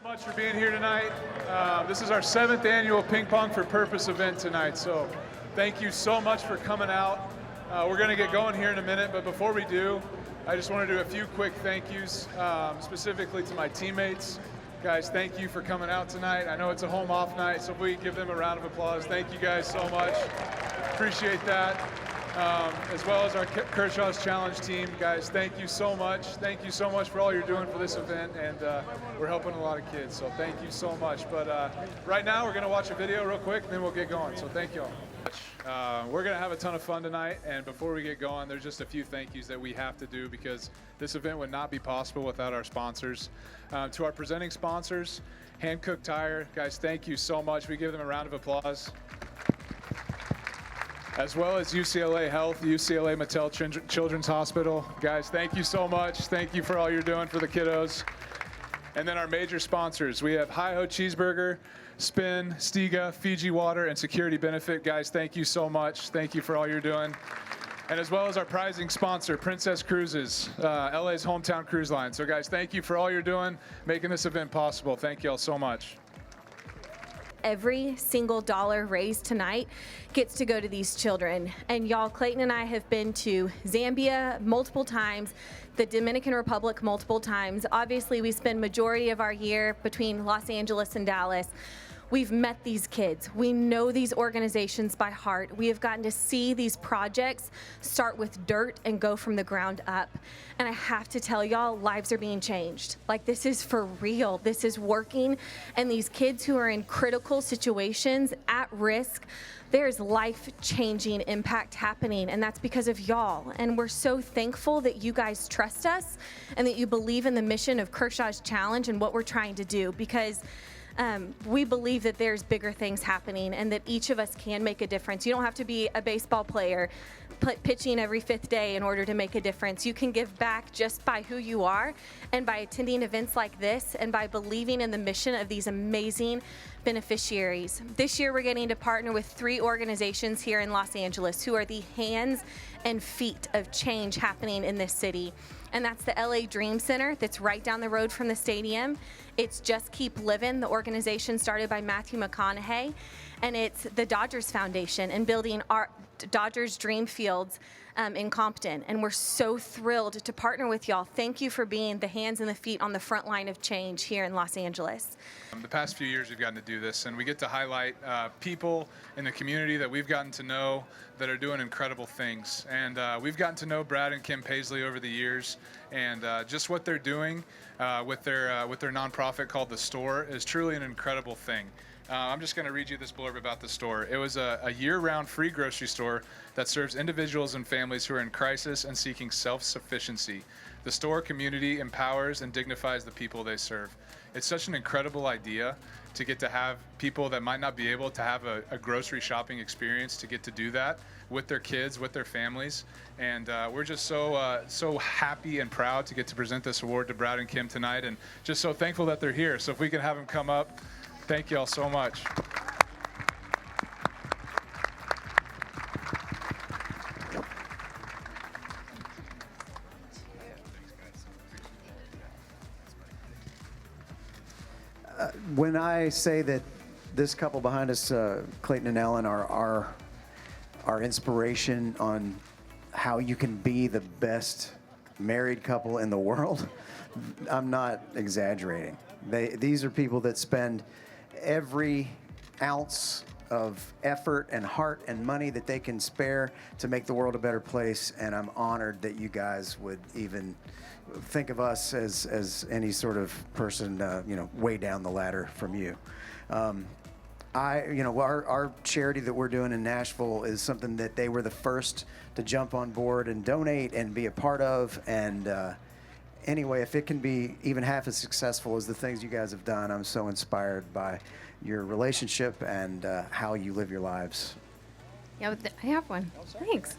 So much for being here tonight. This is our 7th annual Ping Pong for Purpose event tonight, so thank you so much for coming out. We're going to get going here in a minute, but before we do, I just want to do a few quick thank yous, specifically to my teammates. Guys, thank you for coming out tonight. I know it's a home off night, so if we give them a round of applause. Thank you guys so much. Appreciate that. As well as our Kershaws Challenge team. Guys, thank you so much. Thank you so much for all you're doing for this event, and we're helping a lot of kids, so thank you so much. But right now, we're going to watch a video real quick, and then we'll get going, so thank you all. We're going to have a ton of fun tonight, and before we get going, there's just a few thank yous that we have to do because this event would not be possible without our sponsors. To our presenting sponsors, Hankook Tire, guys, thank you so much. We give them a round of applause. As well as UCLA Health, UCLA Mattel Children's Hospital. Guys, thank you so much. Thank you for all you're doing for the kiddos. And then our major sponsors, we have Hi-Ho Cheeseburger, Spin, Stiga, Fiji Water, and Security Benefit. Guys, thank you so much. Thank you for all you're doing. And as well as our prizing sponsor, Princess Cruises, LA's hometown cruise line. So guys, thank you for all you're doing, making this event possible. Thank you all so much. Every single dollar raised tonight gets to go to these children. And y'all, Clayton and I have been to Zambia multiple times, the Dominican Republic multiple times. Obviously, we spend majority of our year between Los Angeles and Dallas. We've met these kids. We know these organizations by heart. We have gotten to see these projects start with dirt and go from the ground up. And I have to tell y'all, lives are being changed. Like, this is for real. This is working. And these kids who are in critical situations, at risk, there's life-changing impact happening, and that's because of y'all. And we're so thankful that you guys trust us and that you believe in the mission of Kershaw's Challenge and what we're trying to do, because we believe that there's bigger things happening and that each of us can make a difference. You don't have to be a baseball player pitching every 5th day in order to make a difference. You can give back just by who you are and by attending events like this and by believing in the mission of these amazing beneficiaries. This year we're getting to partner with 3 organizations here in Los Angeles who are the hands and feet of change happening in this city. And that's the LA Dream Center that's right down the road from the stadium. It's Just Keep Living, the organization started by Matthew McConaughey. And it's the Dodgers Foundation and building our Dodgers Dream Fields in Compton. And we're so thrilled to partner with y'all. Thank you for being the hands and the feet on the front line of change here in Los Angeles. The past few years we've gotten to do this, and we get to highlight people in the community that we've gotten to know that are doing incredible things. And we've gotten to know Brad and Kim Paisley over the years, and just what they're doing with their nonprofit called The Store is truly an incredible thing. I'm just going to read you this blurb about the store. It was a year-round free grocery store that serves individuals and families who are in crisis and seeking self-sufficiency. The store community empowers and dignifies the people they serve. It's such an incredible idea to get to have people that might not be able to have a grocery shopping experience to get to do that with their kids, with their families. And we're just so happy and proud to get to present this award to Brad and Kim tonight, and just so thankful that they're here. So if we can have them come up. Thank you all so much. When I say that this couple behind us, Clayton and Ellen, are our inspiration on how you can be the best married couple in the world, I'm not exaggerating. These are people that spend every ounce of effort and heart and money that they can spare to make the world a better place, and I'm honored that you guys would even think of us as any sort of person, way down the ladder from you. Our charity that we're doing in Nashville is something that they were the first to jump on board and donate and be a part of, and anyway, if it can be even half as successful as the things you guys have done, I'm so inspired by your relationship and how you live your lives. Yeah, I have one. Thanks.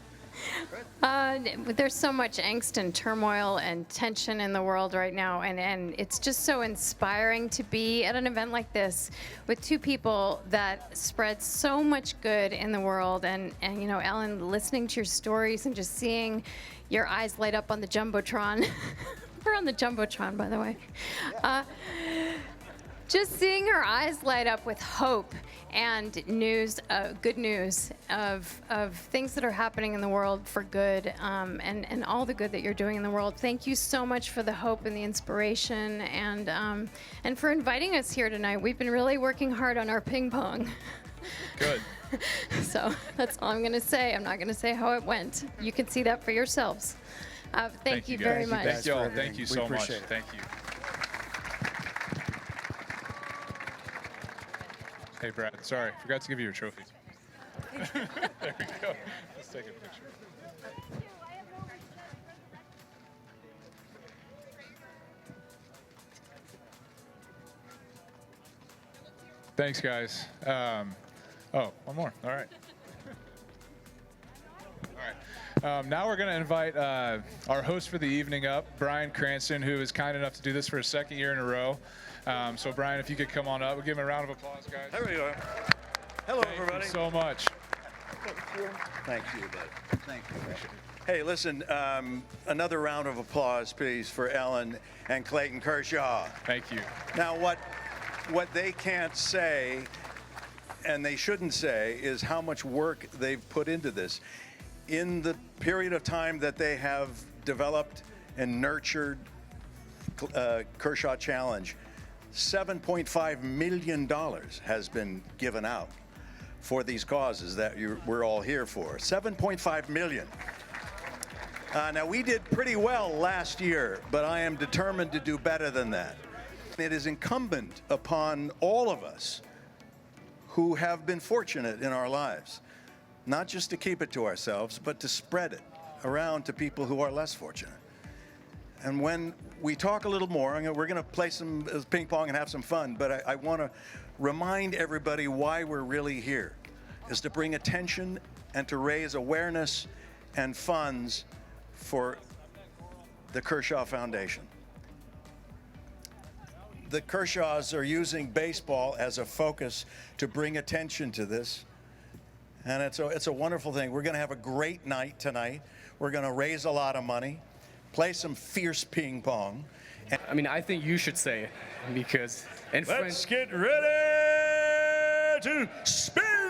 There's so much angst and turmoil and tension in the world right now, and it's just so inspiring to be at an event like this with 2 people that spread so much good in the world. And Ellen, listening to your stories and just seeing your eyes light up on the Jumbotron. We're on the Jumbotron, by the way. just seeing her eyes light up with hope and news, good news of things that are happening in the world for good, and all the good that you're doing in the world. Thank you so much for the hope and the inspiration, and for inviting us here tonight. We've been really working hard on our ping pong. Good. So that's all I'm going to say. I'm not going to say how it went. You can see that for yourselves. Thank you very guys. much. Thank you all. everything. Thank you We so much. appreciate it. Thank you. Hey, Brad. Sorry, forgot to give you your trophy. There we go. Let's take a picture. Thanks, guys. Oh, one more. All right. All right. Now we're going to invite our host for the evening up, Brian Cranston, who is kind enough to do this for a second year in a row. So, Brian, if you could come on up. We'll give him a round of applause, guys. There we go. Hello, everybody. Thank you so much. Thank you, bud. Thank you. Hey, listen, another round of applause, please, for Ellen and Clayton Kershaw. Thank you. Now, what they can't say, and they shouldn't say, is how much work they've put into this. In the period of time that they have developed and nurtured Kershaw Challenge, $7.5 million has been given out for these causes that we're all here for. $7.5 million. Now, we did pretty well last year, but I am determined to do better than that. It is incumbent upon all of us who have been fortunate in our lives, not just to keep it to ourselves, but to spread it around to people who are less fortunate. And when we talk a little more, we're going to play some ping pong and have some fun, but I want to remind everybody why we're really here, is to bring attention and to raise awareness and funds for the Kershaw Foundation. The Kershaws are using baseball as a focus to bring attention to this, and it's a wonderful thing. We're going to have a great night tonight. We're going to raise a lot of money, play some fierce ping pong. I mean, I think you should say it because in Let's get ready to spin!